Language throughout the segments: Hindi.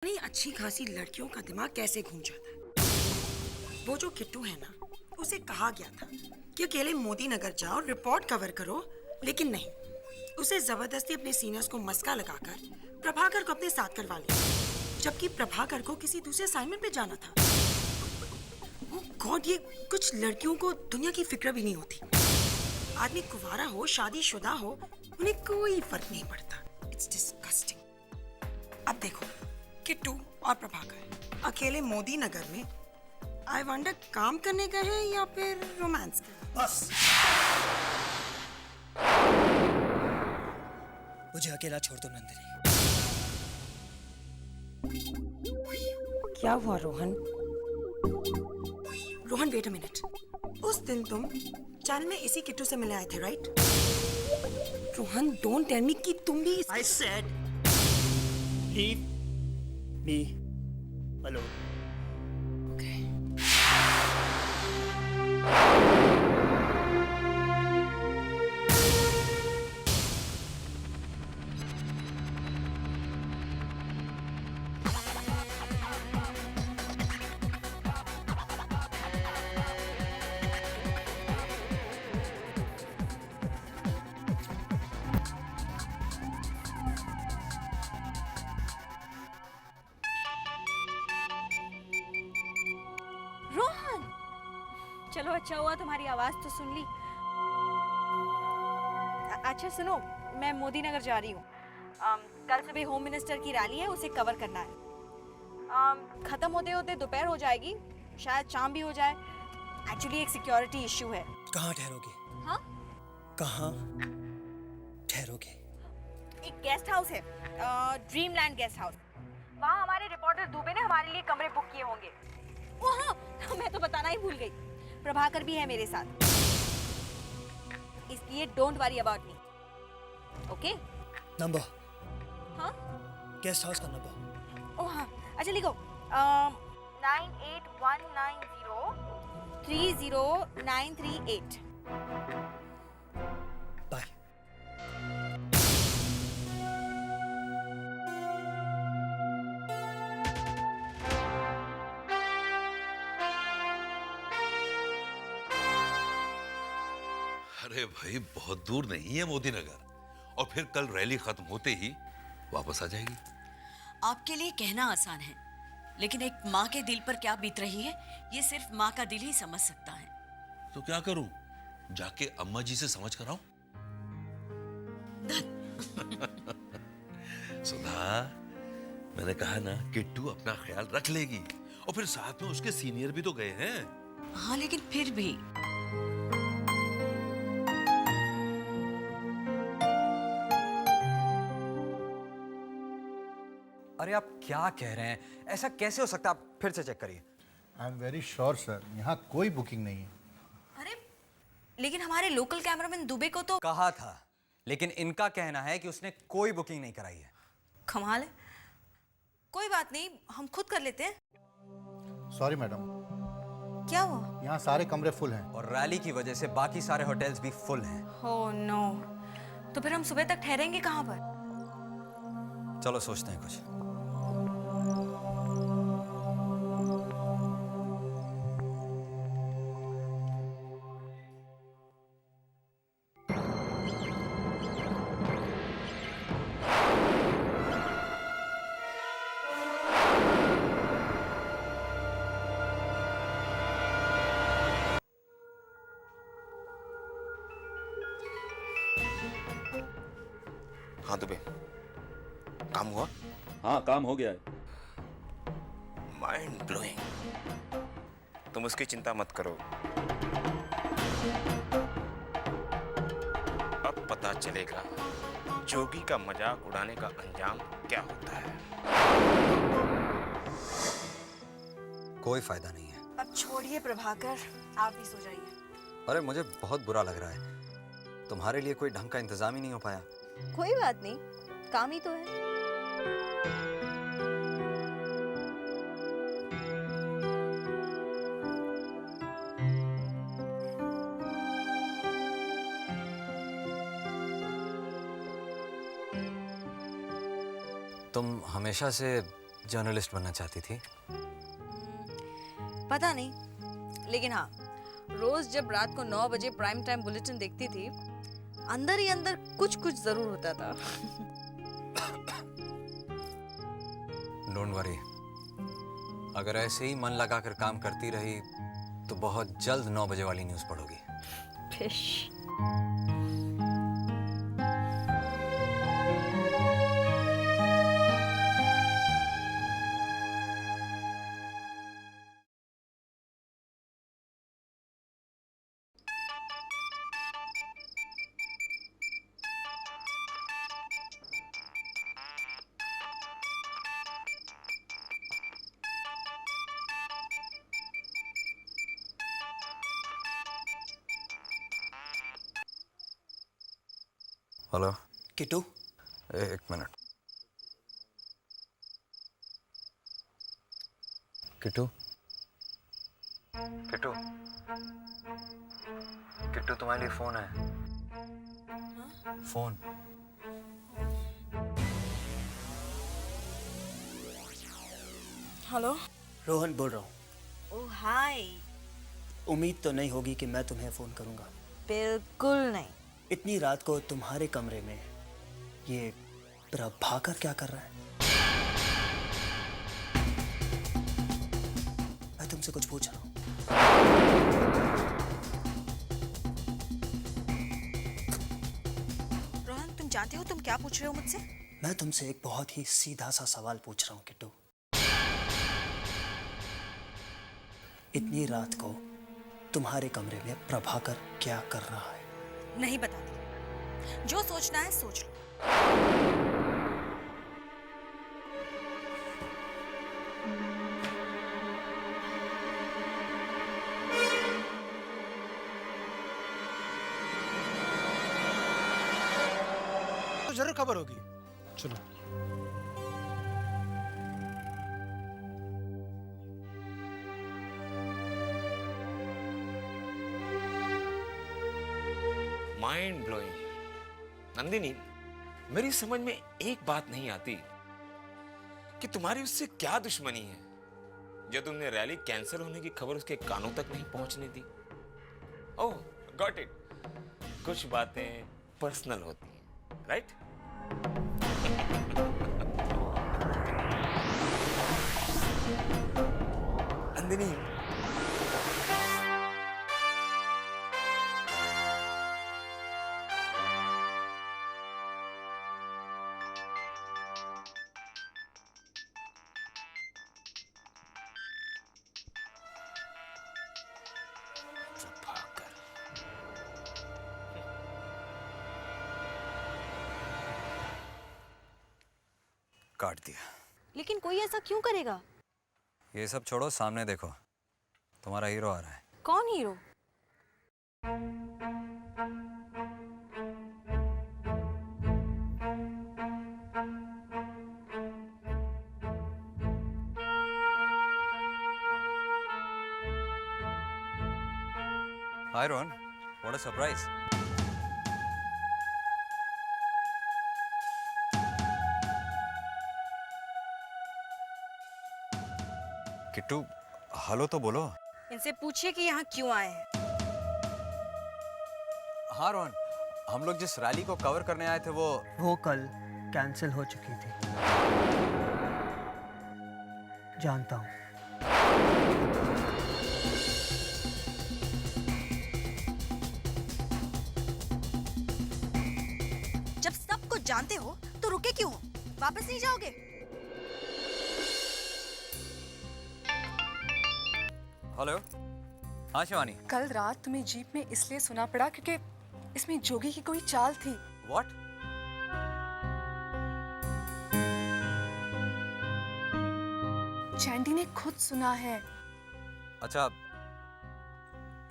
नहीं, अच्छी खासी लड़कियों का दिमाग कैसे घूम जाता है। वो जो किट्टू है ना, उसे कहा गया था कि अकेले मोदी नगर जाओ, रिपोर्ट कवर करो, लेकिन नहीं, उसे जबरदस्ती अपने सीनियर्स को मस्का लगाकर प्रभाकर को अपने साथ करवा लिया, जबकि प्रभाकर को किसी दूसरे असाइनमेंट पे जाना था। ओह गॉड, ये कुछ लड़कियों को दुनिया की फिक्र भी नहीं होती। आदमी कुंवारा हो, शादीशुदा हो, उन्हें कोई फर्क नहीं पड़ता। It's disgusting. अब देखो, किट्टू और प्रभाकर अकेले मोदी नगर में, आई वंडर काम करने गए हैं या फिर रोमांस के। बस, मुझे अकेला छोड़ दो नंदिनी। क्या हुआ Rohan? Rohan wait a minute. उस दिन तुम चैनल में इसी किट्टू से मिले आए थे, right? Rohan, don't tell me कि तुम भी I said, leave me alone. Rohan, चलो अच्छा हुआ तुम्हारी आवाज तो सुन ली। अच्छा सुनो, मैं मोदी नगर जा रही हूँ। कल सुबह होम मिनिस्टर की रैली है, उसे कवर करना है। खत्म होते होते दोपहर हो जाएगी, शायद शाम भी हो जाए। एक्चुअली एक सिक्योरिटी इश्यू है। कहाँ ठहरोगे? हाँ, कहाँ ठहरोगे? एक गेस्ट हाउस है, ड्रीमलैंड गेस्ट हाउस। वहाँ हमारे रिपोर्टर दुबे ने हमारे लिए कमरे बुक किए होंगे। ओह हाँ, मैं तो बताना ही भूल गई, प्रभाकर भी है मेरे साथ, इसलिए don't worry about me, okay? Number, हाँ? गेस्ट हाउस का नंबर। ओह हाँ, अच्छा लिखो, 9819030938। बाय। अरे भाई, बहुत दूर नहीं है मोदी नगर, और फिर कल रैली खत्म होते ही वापस आ जाएगी। आपके लिए कहना आसान है, लेकिन एक माँ के दिल पर क्या बीत रही है, ये सिर्फ माँ का दिल ही समझ सकता है। तो क्या करूं, जाके अम्मा जी से समझ कर आऊं? सुधा, मैंने कहा ना, किट्टू अपना ख्याल रख लेगी, और फिर साथ में उसके सीनियर भी तो गए हैं। हाँ, लेकिन फिर भी अरे आप क्या कह रहे हैं? ऐसा कैसे हो सकता है? आप फिर से चेक करिए। I am very sure sir, यहाँ कोई बुकिंग नहीं है। अरे लेकिन हमारे लोकल कैमरामैन दुबे को तो कहा था, लेकिन इनका कहना है कि उसने कोई बुकिंग नहीं कराई है। कमाल है। कोई बात नहीं, हम खुद कर लेते हैं। सॉरी मैडम, क्या हुआ? यहाँ सारे कमरे फुल हैं। और रैली की वजह से बाकी सारे होटल्स भी फुल हैं। ओह नो, तो फिर हम सुबह तक ठहरेंगे कहाँ पर? चलो सोचते हैं कुछ। हाँ दुबे, काम हुआ? हाँ, काम हो गया है। Mind blowing. तुम उसकी चिंता मत करो, अब पता चलेगा जोगी का मजाक उड़ाने का अंजाम क्या होता है। कोई फायदा नहीं है। अब छोड़िए प्रभाकर, आप भी सो जाइए। अरे मुझे बहुत बुरा लग रहा है, तुम्हारे लिए कोई ढंग का इंतजाम ही नहीं हो पाया। कोई बात नहीं, काम ही तो है। तुम हमेशा से जर्नलिस्ट बनना चाहती थी? पता नहीं, लेकिन हाँ, रोज जब रात को 9 बजे प्राइम टाइम बुलेटिन देखती थी, अंदर ही अंदर कुछ कुछ जरूर होता था। डोंट वरी, अगर ऐसे ही मन लगाकर काम करती रही तो बहुत जल्द 9 बजे वाली न्यूज़ पढ़ोगी। फिश। हेलो। किट्टू, एक मिनट। किट्टू, किट्टू, किट्टू, तुम्हारे लिए फोन है। फोन। हेलो। रोहन बोल रहा हूँ। ओह हाय। उम्मीद तो नहीं होगी कि मैं तुम्हें फ़ोन करूँगा। बिल्कुल नहीं। इतनी रात को तुम्हारे कमरे में ये प्रभाकर क्या कर रहा है? मैं तुमसे कुछ पूछ रहा हूँ। रोहन, तुम जानते हो तुम क्या पूछ रहे हो मुझसे? मैं तुमसे एक बहुत ही सीधा सा सवाल पूछ रहा हूँ किट्टू। इतनी रात को तुम्हारे कमरे में प्रभाकर क्या कर रहा है? नहीं बताती। जो सोचना है सोच लो। तो जरूर खबर होगी। चलो। Mind blowing. नंदिनी, मेरी समझ में एक बात नहीं आती कि तुम्हारी उससे क्या दुश्मनी है जो तुमने रैली कैंसिल होने की खबर उसके कानों तक नहीं पहुंचने दी। ओह गॉट इट, कुछ बातें पर्सनल होती हैं, राइट? नंदिनी, काट दिया। लेकिन कोई ऐसा क्यों करेगा? ये सब छोड़ो, सामने देखो, तुम्हारा हीरो आ रहा है। कौन hero? Hi Rohan, what a surprise. Kittu, hello तो बोलो। इनसे पूछिए कि यहाँ क्यों आए हैं। हाँ रोहन, हम लोग जिस रैली को कवर करने आए थे वो कल कैंसिल हो चुकी थी। जानता हूँ। जब सब कुछ जानते हो तो रुके क्यों हो? वापस नहीं जाओगे? हेलो। हाँ शिवानी। कल रात तुम्हें जीप में इसलिए सुना पड़ा क्योंकि इसमें जोगी की कोई चाल थी। व्हाट? चैंडी ने खुद सुना है। अच्छा,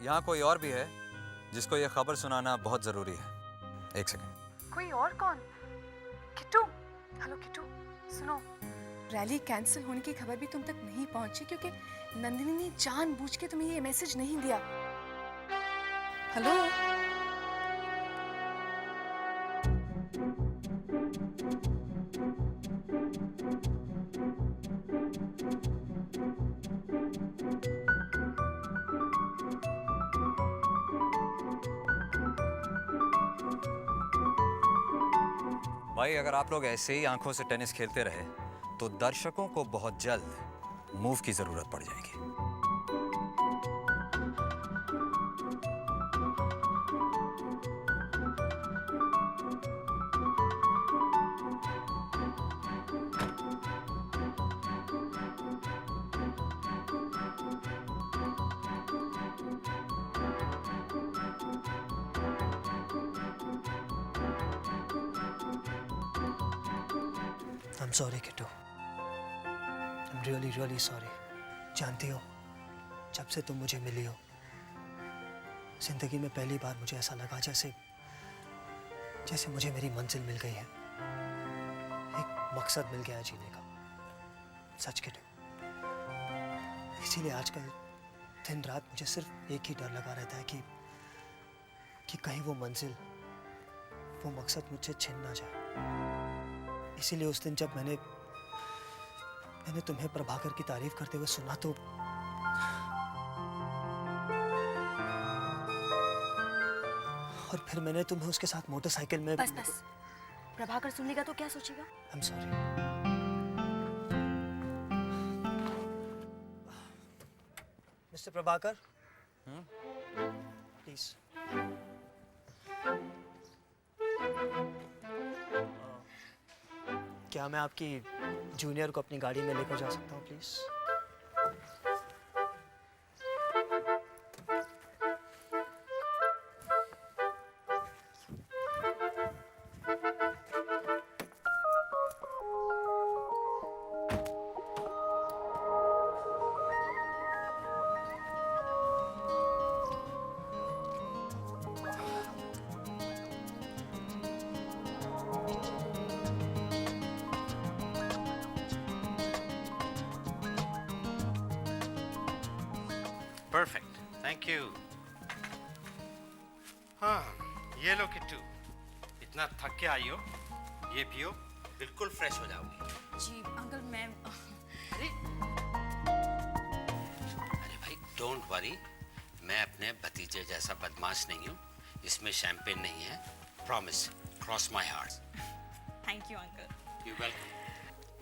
यहाँ कोई और भी है जिसको ये खबर सुनाना बहुत जरूरी है। एक सेकंड। कोई और कौन? किट्टू, हेलो किट्टू, सुनो। रैली कैंसिल होने की खबर भी तुम तक नहीं पहुंची क्योंकि नंदिनी ने जानबूझ के तुम्हें ये मैसेज नहीं दिया। हेलो। भाई अगर आप लोग ऐसे ही आंखों से टेनिस खेलते रहे तो दर्शकों को बहुत जल्द मूव की जरूरत पड़ जाएगी। I'm sorry, Kittu. I'm really, really sorry। जानती हो, जब से तुम मुझे मिली हो, जिंदगी में पहली बार मुझे ऐसा लगा जैसे मुझे मेरी मंजिल मिल गई है, एक मकसद मिल गया है जीने का। सच किट्टू। इसीलिए आजकल दिन रात मुझे सिर्फ एक ही डर लगा रहता है कि कहीं वो मंजिल, वो मकसद मुझसे छिन ना जाए। इसीलिए उस दिन जब मैंने तुम्हें प्रभाकर की तारीफ करते हुए सुना तो और फिर मैंने तुम्हें उसके साथ मोटरसाइकिल में बस बस, प्रभाकर सुन लेगा तो क्या सोचेगा? I'm sorry। Mister Prabhakar, please. क्या मैं आपकी जूनियर को अपनी गाड़ी में लेकर जा सकता हूँ प्लीज? Perfect, thank you. हाँ, ये लो किट्टू, इतना थक के आई हो, ये पियो, बिल्कुल फ्रेश हो जाओगी। जी अंकल, मैं अरे भाई डोंट वरी, मैं अपने भतीजे जैसा बदमाश नहीं हूँ, इसमें शैंपेन नहीं है, promise, cross my heart. Thank you uncle. You welcome.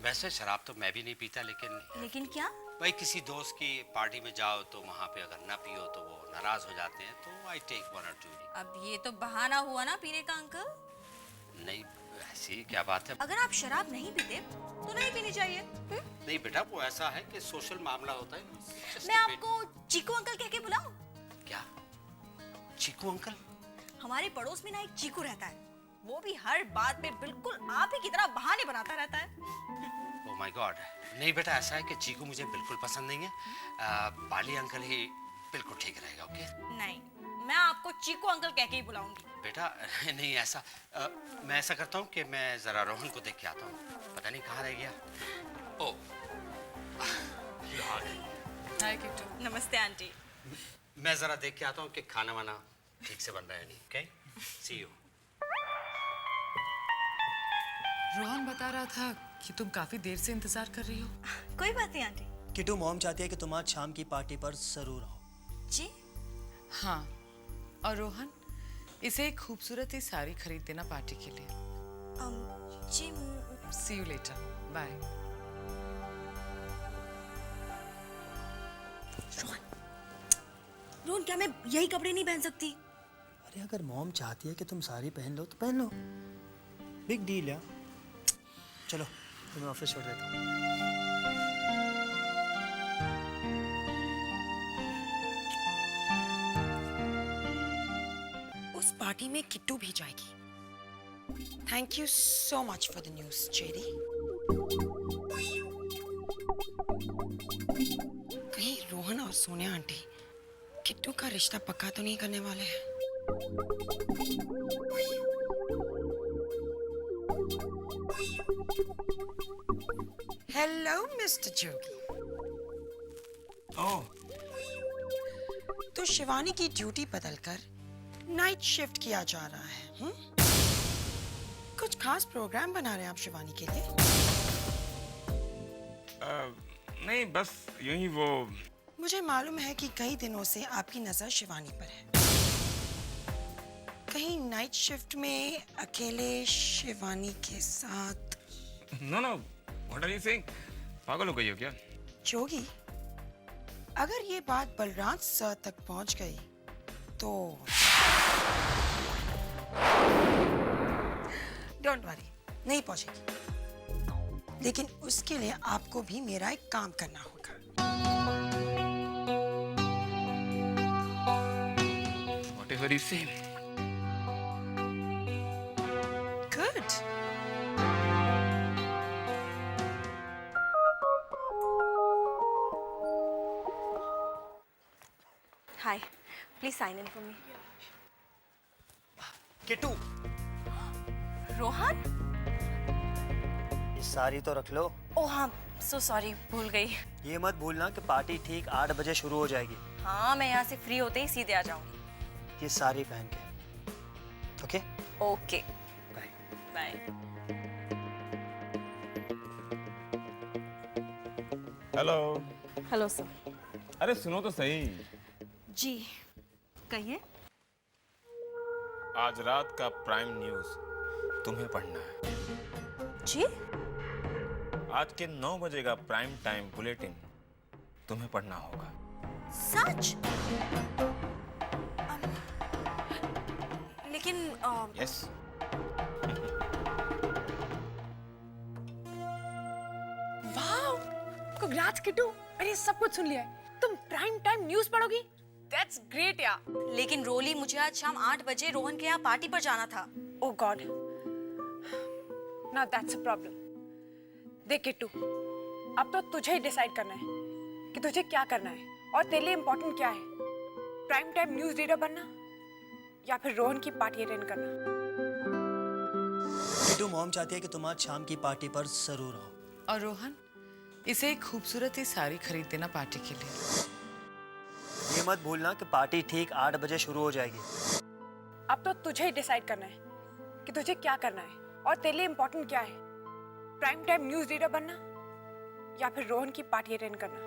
वैसे शराब तो मैं भी नहीं पीता, लेकिन क्या? भाई किसी दोस्त की पार्टी में जाओ तो वहाँ पे अगर ना पियो तो वो नाराज हो जाते हैं, तो आई टेक 1 or 2। अब ये तो बहाना हुआ ना पीने का अंकल। नहीं ऐसी क्या बात है। अगर आप शराब नहीं पीते तो नहीं पीनी चाहिए। नहीं बेटा, वो ऐसा है कि सोशल मामला होता है। मैं आपको चीकू अंकल कह के बुलाऊं? क्या? चीकू अंकल? हमारे पड़ोस में ना एक चीकू रहता है, वो भी हर बात में बिल्कुल आप ही की तरह बहाने बनाता रहता है। ओह माय गॉड, नहीं बेटा, ऐसा है कि चीकू मुझे बिल्कुल पसंद नहीं है। बाली अंकल ही बिल्कुल ठीक रहेगा। ओके? नहीं, मैं आपको चीकू अंकल कह के ही बुलाऊंगी। बेटा नहीं ऐसा, मैं ऐसा करता हूँ कि मैं जरा रोहन को देख के आता हूँ, पता नहीं कहाँ रह गया। ओ हाय किट्टू। नमस्ते आंटी। मैं जरा देख के आता हूँ कि खाना वाना ठीक से बन रहा है नहीं। Okay, C you. रोहन बता रहा था कि तुम काफी देर से इंतजार कर रही हो। कोई बात नहीं आंटी। किट्टू, मॉम चाहती है कि तुम आज शाम की पार्टी पर जरूर आओ। जी? हाँ, और रोहन, इसे एक खूबसूरत सी साड़ी खरीद देना पार्टी के लिए। जी सी यू लेटर, बाय। रोहन, क्या मैं यही कपड़े नहीं पहन सकती? अरे अगर मॉम चाहती है कि तुम साड़ी पहन लो तो पहन लो, बिग डील है। चलो तुम्हें ऑफिस छोड़ देता हूँ। उस पार्टी में किट्टू भी जाएगी। Thank you so much for the news, Jerry. कहीं रोहन और सोनिया आंटी किट्टू का रिश्ता पक्का तो नहीं करने वाले हैं? हेलो मिस्टर जोगी। ओह, तो शिवानी की ड्यूटी बदलकर नाइट शिफ्ट किया जा रहा है। कुछ खास प्रोग्राम बना रहे हैं आप शिवानी के लिए? नहीं, बस यूं ही वो। मुझे मालूम है कि कई दिनों से आपकी नजर शिवानी पर है। कहीं नाइट शिफ्ट में अकेले शिवानी के साथ। No no, what are you saying? पागल हो गई हो क्या? जोगी, अगर ये बात बलराज सर तक पहुंच गई तो डोंट वरी, नहीं पहुंचेगी। लेकिन उसके लिए आपको भी मेरा एक काम करना होगा। Whatever you say. Good. Hi, please sign in for me. Kittu, Rohan? ये सारी तो रख लो। ओह हाँ, सो सॉरी, भूल गई। ये मत भूलना कि पार्टी ठीक 8 बजे शुरू हो जाएगी। हाँ, मैं यहाँ से फ्री होते ही सीधे आ जाऊंगी। ये सारी पहन के। Okay? Okay, bye. Bye. Hello. Hello sir. अरे सुनो तो सही, जी, कहिए। आज रात का प्राइम न्यूज तुम्हें पढ़ना है। जी? आज के 9 बजे का प्राइम टाइम बुलेटिन तुम्हें पढ़ना होगा। सच? लेकिन यस। वाह, कांग्रेट्स किट्टू, मैंने सब कुछ सुन लिया है। तुम प्राइम टाइम न्यूज़ पढ़ोगी? दैट्स ग्रेट यार। लेकिन रोली, मुझे आज शाम 8 बजे रोहन के यहाँ पार्टी पर जाना था। Oh God, now that's a problem. देख किट्टू, अब तो तुझे ही डिसाइड करना है कि तुझे क्या करना है और तेरे लिए इम्पोर्टेंट क्या है, प्राइम टाइम न्यूज़ रीडर बनना या फिर रोहन की पार्टी अटेंड करना। किट्टू, मॉम चाहती है कि तुम आज शाम की पार्टी पर जरूर आओ। और रोहन, इसे एक खूबसूरत सी साड़ी खरीद देना पार्टी के लिए। ये मत भूलना कि पार्टी ठीक 8 बजे शुरू हो जाएगी। अब तो तुझे ही डिसाइड करना है कि तुझे क्या करना है और तेरे लिए इम्पोर्टेंट क्या है, प्राइम टाइम न्यूज़ रीडर बनना या फिर रोहन की पार्टी अटेंड करना।